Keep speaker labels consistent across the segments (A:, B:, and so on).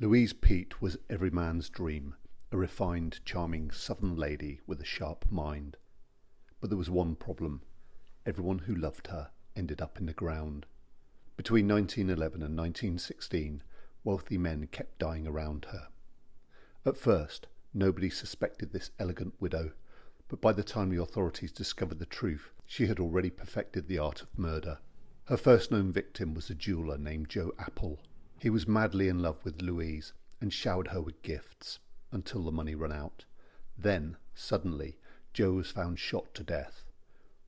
A: Louise Peete was every man's dream, a refined, charming southern lady with a sharp mind. But there was one problem. Everyone who loved her ended up in the ground. Between 1911 and 1916, wealthy men kept dying around her. At first, nobody suspected this elegant widow, but by the time the authorities discovered the truth, she had already perfected the art of murder. Her first known victim was a jeweller named Joe Apple. He was madly in love with Louise and showered her with gifts until the money ran out. Then, suddenly, Joe was found shot to death.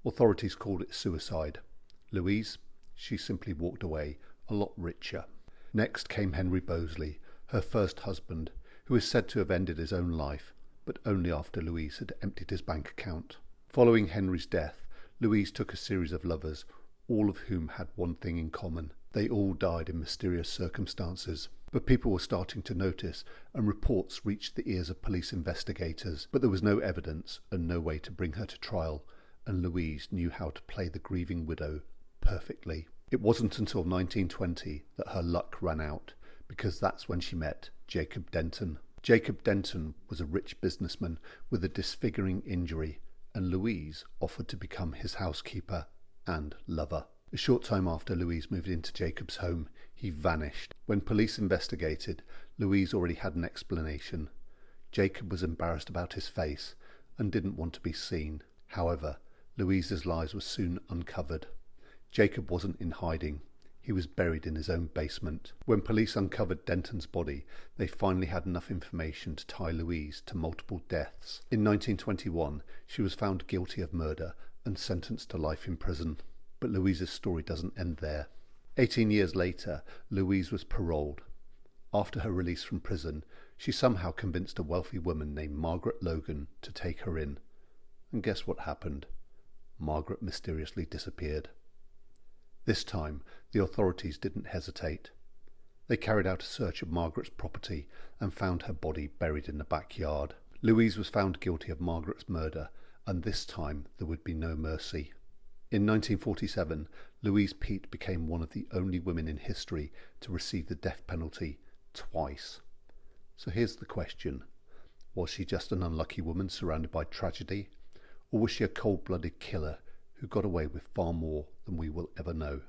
A: Authorities called it suicide. Louise, she simply walked away, a lot richer. Next came Henry Bosley, her first husband, who is said to have ended his own life, but only after Louise had emptied his bank account. Following Henry's death, Louise took a series of lovers, all of whom had one thing in common. They all died in mysterious circumstances. But people were starting to notice, and reports reached the ears of police investigators. But there was no evidence and no way to bring her to trial, and Louise knew how to play the grieving widow perfectly. It wasn't until 1920 that her luck ran out, because that's when she met Jacob Denton. Jacob Denton was a rich businessman with a disfiguring injury, and Louise offered to become his housekeeper and lover. A short time after Louise moved into Jacob's home, he vanished. When police investigated, Louise already had an explanation. Jacob was embarrassed about his face and didn't want to be seen. However, Louise's lies were soon uncovered. Jacob wasn't in hiding. He was buried in his own basement. When police uncovered Denton's body, they finally had enough information to tie Louise to multiple deaths. In 1921, she was found guilty of murder and sentenced to life in prison. But Louise's story doesn't end there. 18 years later, Louise was paroled. After her release from prison, she somehow convinced a wealthy woman named Margaret Logan to take her in. And guess what happened? Margaret mysteriously disappeared. This time, the authorities didn't hesitate. They carried out a search of Margaret's property and found her body buried in the backyard. Louise was found guilty of Margaret's murder, and this time there would be no mercy. In 1947, Louise Peete became one of the only women in history to receive the death penalty twice. So here's the question. Was she just an unlucky woman surrounded by tragedy? Or was she a cold-blooded killer who got away with far more than we will ever know?